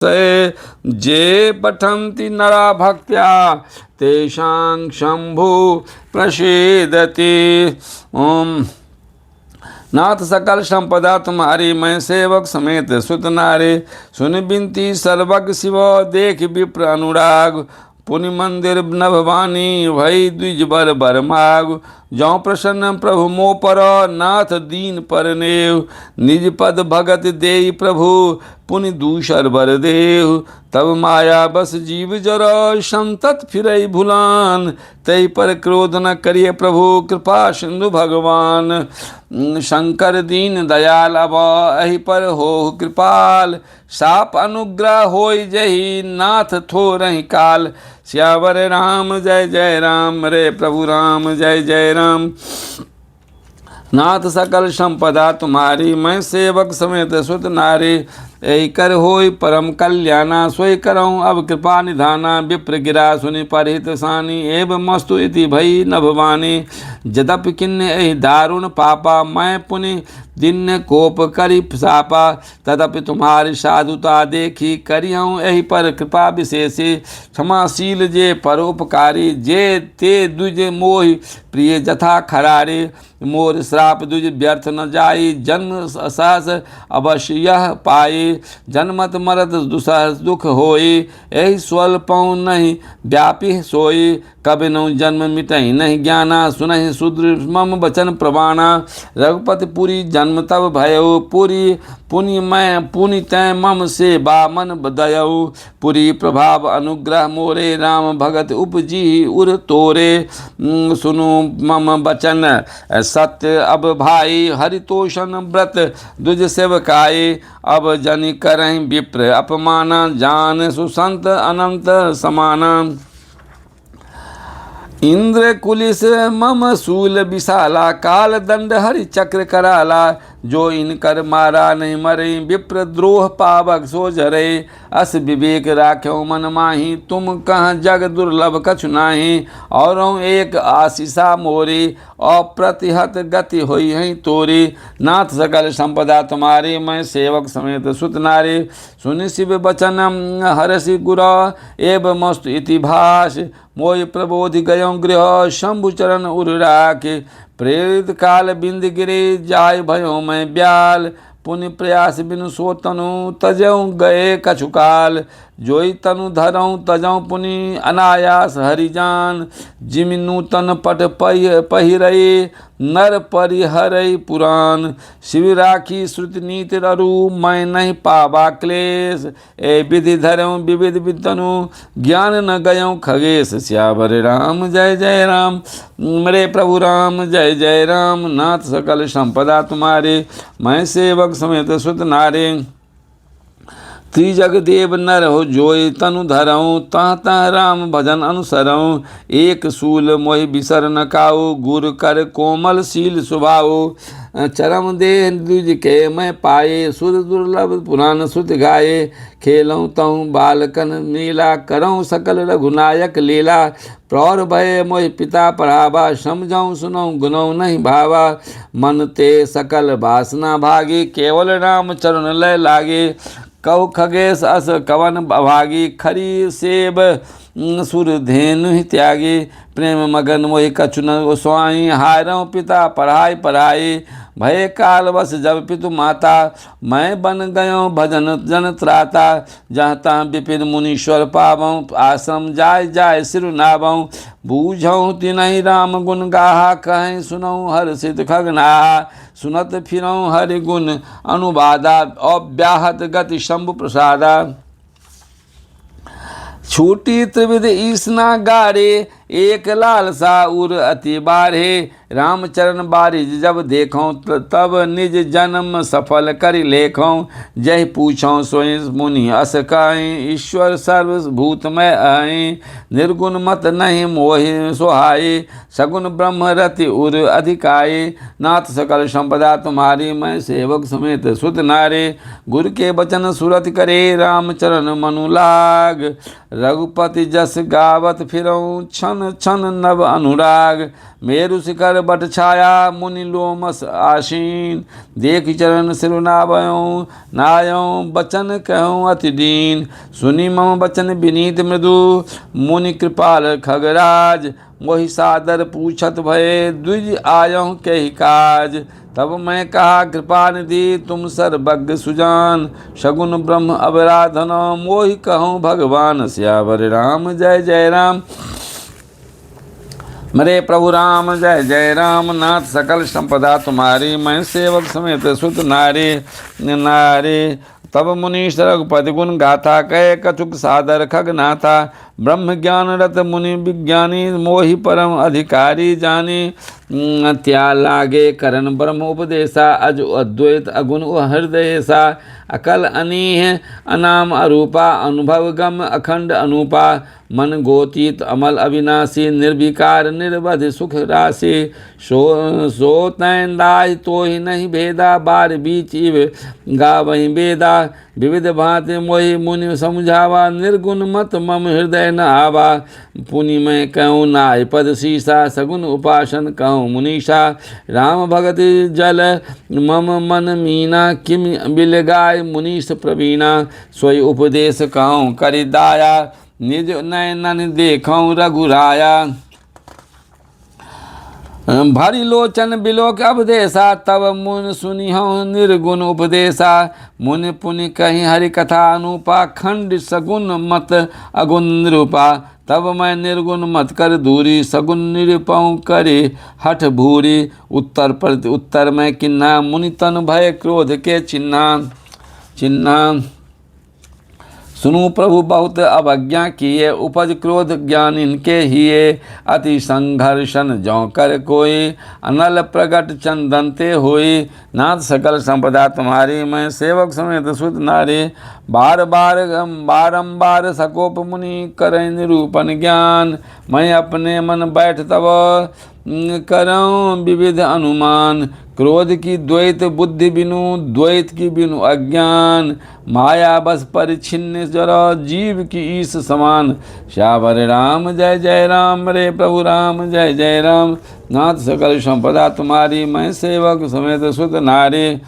से जे पठन्ति नरा भक्त्या तेषां शंभु प्रसीदति। ओम नाथ सकल संपदा तुम्हारी, मैं सेवक समेत सुत नारे। सुन बिनती सर्वज्ञ शिव देख विप्र अनुराग। पुनि मंदिर नभवानी भई द्विज बर बर माग। जौ प्रसन्न प्रभु मो पर नाथ दीन पर नेव। निज पद भगत देई प्रभु पुनि दूषर बर देव। तब माया बस जीव जर संतत फिरई भुलान। तई पर क्रोध न करिए प्रभु कृपा सिंधु भगवान। शंकर दीन दयाल अब अहि पर हो कृपाल। साप अनुग्रह होई जहि नाथ थोरहि काल। श्यावर राम जय जय राम, रे प्रभु राम जय जय राम। नाथ सकल संपदा तुम्हारी, मैं सेवक समेत सुत नारी। यही कर होय परम कल्याणा, सोई करऊँ अब कृपा निधाना। विप्र गिरा सुनि परहित सानी, एवं मस्तु इति भई नभवानी। यद्यपि किन्ने एहि दारुण पापा, मैं पुनि दिन कोप करि सापा। तदपि तुम्हारी साधुता देखी, करिहूँ एहि पर कृपा विशेषी। क्षमाशील जे परोपकारी, जे ते द्विज मोहि प्रिय जथा खरारे। मोर श्राप द्विज व्यर्थ न जाई, जन्म सहस अवश्य यह पाई। जन्मत मरत दुसह दुख होई, यही स्वल्पौ नहीं व्यापी सोई। कबिनौ जन्म मिटहि नहीं ज्ञाना, सुनहि शूद्र मम वचन प्रवाणा। रघुपति पुरी जन्म तब भयो, पुरी पुनि मैं पुनि तै मम से बामन बदयऊ। पुरी प्रभाव अनुग्रह मोरे, राम भगत उपजी उर तोरे। सुनु मम वचन सत्य अब भाई, हरितोषण व्रत द्विज सेवकाई। अब जनि करहि विप्र अपमाना, जान सुसंत अनंत समाना। इंद्र कुलिस मम शूल विशाला, काल दंड हरि चक्र कराला। जो इनकर मारा नहीं मरे, विप्र द्रोह पावक सो झरे। अस विवेक राख्यो मन माही, तुम कह जग दुर्लभ कछु नाही। और एक आशीषा मोरी, अप्रतिहत गति होई है तोरी। नाथ सकल संपदा तुम्हारी, मैं सेवक समेत सुत नारी। सुनि शिव वचन हरषि गुर, एव मस्तु इति भाष। मोय प्रबोधि गयो गृह, शंभु चरण उर राखे। प्रेरित काल बिंद गिरे, जाय भयो मैं ब्याल। पुण्य प्रयास बिनु सो तनु, तजऊ गए कछु काल। जोई तनु धरऊँ तजऊ पुनि, अनायास हरिजान। जिमि नूतन पट पहिरई, नर परिहरई पुराण। शिव राखी श्रुति नीति ररु, मैं नहीं पावा क्लेश। ए विधि धरऊँ विविध वितनु, ज्ञान न गयऊँ खगेश। श्यावर राम जय जय राम, मेरे प्रभु राम जय जय राम। नाथ सकल संपदा तुम्हारे, मैं सेवक समेत सुत नारे। त्रिजग देव नर हो जोई तनु धरऊँ, तह तह राम भजन अनुसरऊँ। एक सूल मोहि बिसर न काऊ, गुर कर कोमल शील सुभाऊ। चरम देह द्विज के मैं पाए, सुर दुर्लभ पुराण सुत गाये। खेलऊँ तहु बालकन नीला, करऊँ सकल रघुनायक लीला। प्रौर भय मोहि पिता पढ़ावा, समझऊँ सुनऊँ गुनऊँ नहीं भावा। मन ते सकल वासना भागी, केवल राम चरण लय लागे। कौ खगेश अस कवन भागी, खरी सेब सुर धेनु ही त्यागी। प्रेम मगन मोहि कछु न स्वाई, हारऊँ पिता पढ़ाई पढ़ाई। भय काल बस जब पितु माता, मैं बन गयो भजन जन त्राता। जहाँ तहाँ विपिन मुनीश्वर पावऊँ, आश्रम जाय जाय सिर नावऊँ। बूझऊँ तिनहि राम गुण गाहा, कहें सुनऊँ हर्षित खगनाहा। सुनत फिरऊँ हरि गुण अनुवादा, अव्याहत गति शंभु प्रसादा। छूटी त्रिविध ईसना गारे, एक लाल सा उर अति बारे। रामचरण बारिज जब देखों, तब निज जन्म सफल करि लेखों। जय पूछों सोई मुनि अस काई, ईश्वर सर्वभूतमय आए। निर्गुण मत नहीं मोहि सोहाई, सगुण ब्रह्म रति उर अधिकाई। नाथ सकल संपदा तुम्हारी, मैं सेवक समेत सुत नारे। गुरु के वचन सुरत करे, रामचरण मनु लाग। रघुपति जस गावत फिरऊँ, छन छन नव अनुराग। मेरु शिखर कर बट छाया, मुनि लोमस आसीन। देख चरण सिर नावयों, नायों बचन कहूँ अति दीन। सुनी मम बचन विनीत मृदु, मुनि कृपाल खगराज। मोहि सादर पूछत भये, द्विज आयहुँ कहि काज। तब मैं कहा कृपा निधि, तुम सर्वज्ञ सुजान। शगुन ब्रह्म अवराधन, मोहि कहूँ भगवान। सियावर राम जय जय राम। मेरे प्रभु राम जय जय राम। नाथ सकल संपदा तुम्हारी, मैं सेवक समेत सुत नारी नारी। तब मुनीश रघुपति गुण गाथा, कहे कछुक सादर खगनाथा। ब्रह्म ज्ञान रत मुनि विज्ञानी, मोहि परम अधिकारी जानी। त्या लागे करण ब्रह्म उपदेशा, अज अद्वैत अगुण हृदयसा। अकल अनीह अनाम अरूपा, अनुभव गम अखंड अनूपा। मन गोतीत अमल अविनाशी, निर्विकार निर्वध सुख राशि। सो तैन दाय तो ही नहीं भेदा, बार बीच इव गावहीं बेदा। विविध भांति मोहि मुनि समझावा, निर्गुण मत मम हृदय न आवा। पुनि मैं कहूँ नाय पद शीसा, सगुन उपासन कहूँ मुनीषा। राम भगति जल मम मन मीना, किम बिलगाय मुनीष प्रवीणा। सोई उपदेश कहूँ करि दाया, निज नयनन देखूँ रघुराया। भरी लोचन बिलोक अवदेशा, तब मुन सुनिहु निर्गुण उपदेशा। मुनि पुनि कहीं हरि कथा अनुपा, खंड सगुन मत अगुण निरूपा। तब मैं निर्गुण मत कर दूरी, सगुन निरूपऊँ करे हठ भूरी। उत्तर प्रति उत्तर में किन्ना, मुनि तन भय क्रोध के चिन्हा। सुनु प्रभु बहुत अवज्ञा किए, उपज क्रोध ज्ञान इनके हिए। अति संघर्षण जौ कर कोई, अनल प्रगट चंदनते होई। नाथ सकल संपदा तुम्हारी, मैं सेवक समेत सुत नारी। बारंबार सकोप मुनि करें निरूपण ज्ञान। मैं अपने मन बैठ तब करऊँ विविध अनुमान। क्रोध की द्वैत बुद्धि बिनु, द्वैत की बिनु अज्ञान। माया बस परिच्छिन्न जरा, जीव की ईश समान। श्यावर राम जय जय राम, रे प्रभु राम जय जय राम। नाथ सकल संपदा तुम्हारी, मैं सेवक समेत सुत नारी।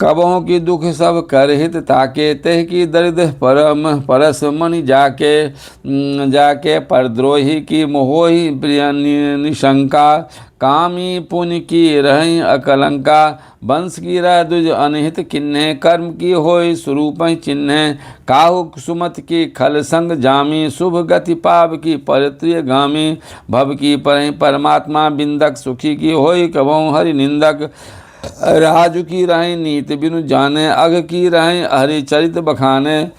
कबहों की दुख सब कर हित ताके, तह की दरिद्र परम परस मणि जाके। परद्रोही की मोहोही प्रिय निशंका, कामी पुण्य की रही अकलंका। वंश की रह दुज अनहित किन्ने, कर्म की होय स्वरूप चिन्ह। काहु सुमत की खल संग जामी, शुभ गति पाप की परत्रिय गामी। भव की परमात्मा बिंदक, सुखी की होय कबहु हरि निंदक। राजु की रहें नीति बिनु जाने, अघ की रहें हरि चरित बखाने।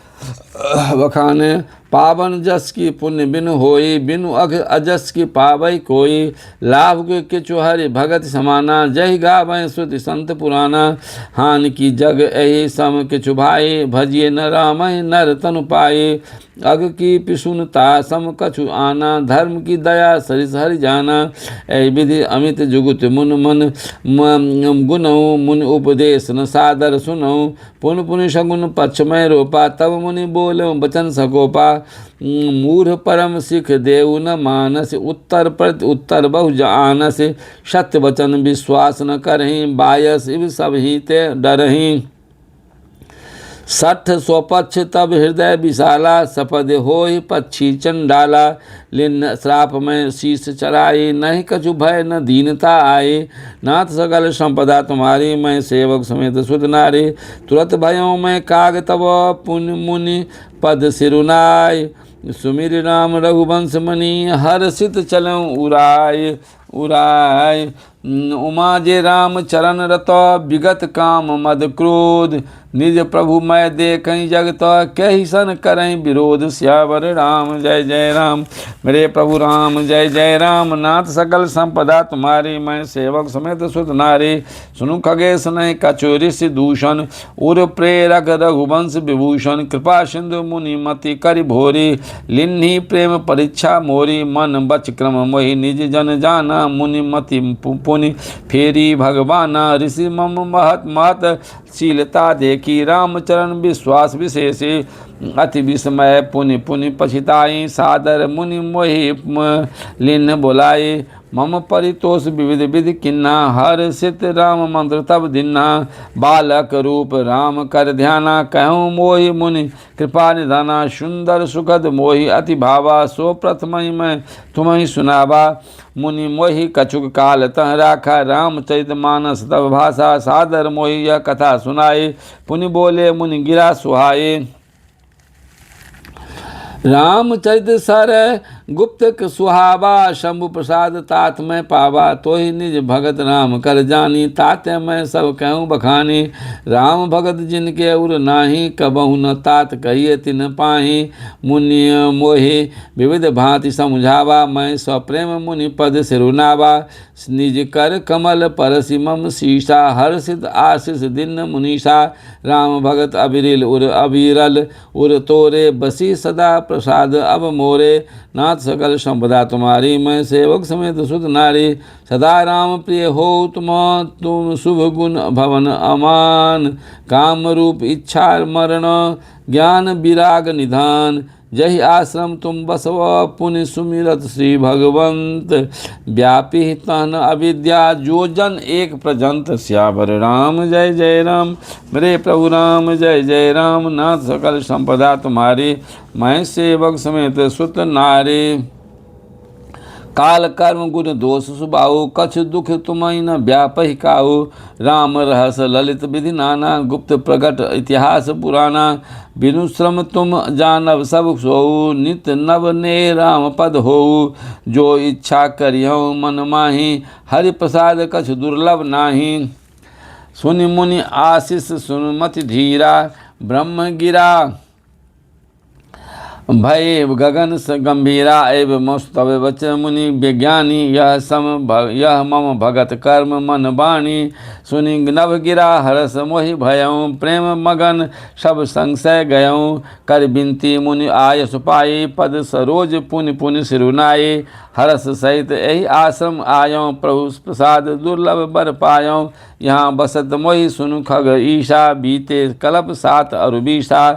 पावन जस की पुण्य बिनु होई, बिनु अघ अजस की पावई कोई। लाभ के किचु हरि भगत समाना, जय गावै श्रुति संत पुराना। हानि की जग एहि सम किचु भाई, भजिए न रामय नर तनु पाए। अघ की पिसुनता सम कछु आना, धर्म की दया सरिस हरि जाना। ऐ विधि अमित जुगुत मुन मन गुनऊ, मुनि उपदेश न सादर सुनऊ। पुन पुनि शगुन पक्ष में रोपा, तब मुनि बोले बचन सकोपा। मूढ़ परम सिख देव न मानस, उत्तर प्रति उत्तर बहु जानस। सत्य वचन विश्वास न करहीं, बायस इव सब ही ते डरहीं। 60 स्वपक्ष तब हृदय विशाला, सपद होहि पक्षी चंडाला। लिन श्राप में शीश चराई, नहीं कछु भय न दीनता आए। नाथ सकल संपदा तुम्हारी, मैं सेवक समेत सुत नारी। तुरत भयों में काग तब पुण्य मुनि पद सिरुनाय। सुमिर राम रघुवंश मणि, हर्षित चलऊँ उराय। उमा जे राम चरण रत, विगत काम मद क्रोध। निज प्रभु मैं देखहीं जगत, कहि सन करहीं विरोध। श्यावर राम जय जय राम, मेरे प्रभु राम जय जय राम। नाथ सकल संपदा तुम्हारी, मैं सेवक समेत सुत नारी। सुनु खगेश नहीं कछु ऋषि दूषण, उर प्रेरक रघुवंश विभूषण। कृपा सिंधु मुनि मति करि भोरी, लिन्ही प्रेम परीक्षा मोरी। मन बच क्रम मोहि निज जन जाना, मुनि मति पुनि फेरी भगवाना। ऋषि मम महत शीलता देखी, रामचरण विश्वास विशेषी। अति विस्मय पुनि पुनि पछिताई, सादर मुनि मोहि लिन बोलाई। मम परितोष विविध विधि किन्ना, हर्षित राम मंत्र तब दिन्ना। बालक रूप राम कर ध्याना, कहूँ मोहि मुनि कृपा निधाना। सुंदर सुखद मोहि अति भावा, सो प्रथम ही मैं तुम्हें सुनावा। मुनि मोहि कछुक काल तह राखा, रामचरित मानस तब भाषा। सादर मोहि यह कथा सुनाए, पुनि बोले मुनि गिरा सुहाए। रामचरित सर गुप्त सुहावा, शंभु प्रसाद तात में पावा। तो ही निज भगत राम कर जानी, ताते मैं सब कहूँ बखानी। राम भगत जिनके उर नाही, कबहु न तात कहिए तिन पाही। मुनि मोहि विविध भांति समझावा, मैं सप्रेम मुनि पद सिरुनावा। निज कर कमल परसि मम शीशा, हर्षित आशीष दिन मुनीषा। राम भगत अविरल उर अविरल, उर तोरे बसी सदा प्रसाद अब मोरे। नाथ सकल संपदा तुम्हारी, मैं सेवक समेत सुत नारी। सदा राम प्रिय हो तुम शुभ गुण भवन अमान। काम रूप इच्छा मरण, ज्ञान विराग निधान। जहि आश्रम तुम बसव, पुनि सुमिरत श्री भगवंत। व्यापी तहन अविद्या, जो जन एक प्रजंत। श्यावर राम जय जय राम, मेरे प्रभु राम जय जय राम। नाथ सकल संपदा तुम्हारी, मैं सेवक समेत सुत नारी। काल कर्म गुण दोष सुबाऊ, कछ दुख तुम्हें न व्यापहि काऊ। राम रहस ललित विधि नाना, गुप्त प्रगट इतिहास पुराना। बिनु श्रम तुम जानव सब सोऊ, नित नव ने राम पद होऊ। जो इच्छा करियहु मन माही, हरि प्रसाद कछ दुर्लभ नाही। सुनि मुनि आशीष सुनमति धीरा, ब्रह्म गिरा भय गगन गंभीरा। एवं मस्तव वच मुनि विज्ञानी, यह मम भगत कर्म मन बाणी। सुनि नभ गिरा हरस मोहि भयऊँ, प्रेम मगन सब संशय गयऊँ। कर बिनती मुनि आयस पाई, पद सरोज पुनि पुनि सिरुनाई। हरस सहित यही आश्रम आयों, प्रभु प्रसाद दुर्लभ बर पायों। यहाँ बसत मोहि सुनु खग ईशा, बीते कल्प सात अरुबीसा।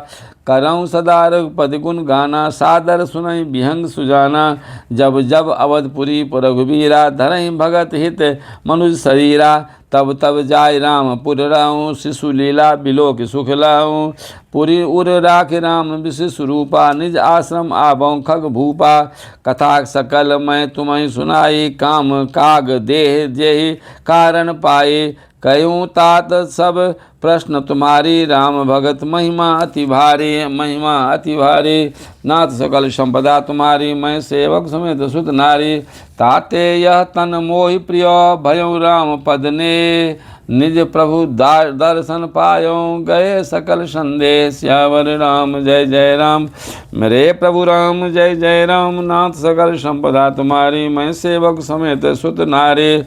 करऊँ सदा रघुपद गुण गाना, सादर सुनई बिहंग सुजाना। जब जब अवधपुरी रघुबीरा, धरहि भगत हित मनुज शरीरा। तब तब जाय रामपुर रहूँ, शिशु लीला बिलोक सुख लाऊँ। पुरी उर राख राम विशिष्ट रूपा, निज आश्रम आबों खग भूपा। कथा सकल मैं तुम्हें सुनाई, काम काग देह जेहि कारण पाए। कहूँ तात सब प्रश्न तुम्हारी, राम भगत महिमा अति भारी। महिमा अति भारी, नाथ सकल संपदा तुम्हारी, मैं सेवक समेत सुत नारी। ताते यह तन मोहि प्रिय, भयउ राम पद ने। निज प्रभु दर्शन पायों, गए सकल संदेह। श्यावर राम जय जय राम, मेरे प्रभु राम जय जय राम। नाथ सकल संपदा तुम्हारी, मैं सेवक समेत सुत नारी।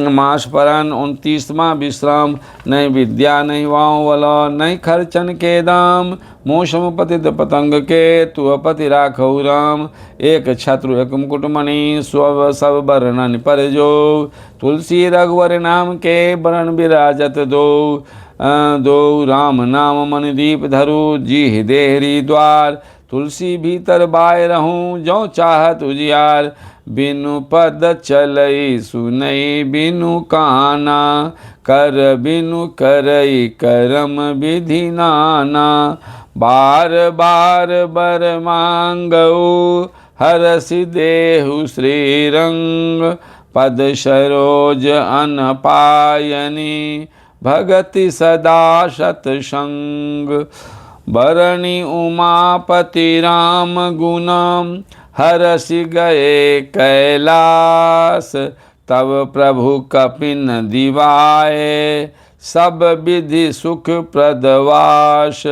मास परन 29वां विश्राम। नहीं विद्या नहीं वाँव वलो, नहीं खर्चन के दाम। मोसम पतित पतंग के, तु पति राखौ राम। एक छत्रु एक मुकुटमणि, स्व सब बरनन पर जो। तुलसी रघुवर नाम के, बरन विराजत दो। दो राम नाम मन दीप धरु, जी देहरी द्वार। तुलसी भीतर बाय रहूं, जो चाहत उजियार। बिनु पद चलई सुनई बिनु काना, कर बिनु करई करम विधि नाना। बार बार बर मांगऊ, हरसि देहु श्रीरंग। पद सरोज अन पायनी, भगति सदा सतसंग। बरणी उमापति राम गुणम, हरसि गए कैलास। तब प्रभु कपिन दिवाए, सब विधि सुख प्रदवास।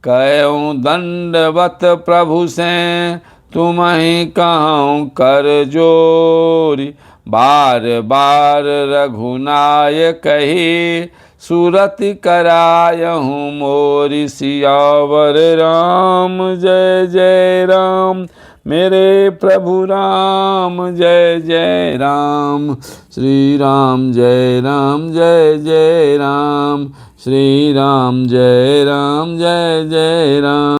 कहूँ दंडवत प्रभु से, तुम्हि कहूँ कर जोरी। बार बार रघुनाय कही, सुरति करायहूँ मोरी। सियावर राम जय जय राम, मेरे प्रभु राम जय जय राम। श्री राम जय राम जय जय राम, श्री राम जय जय राम।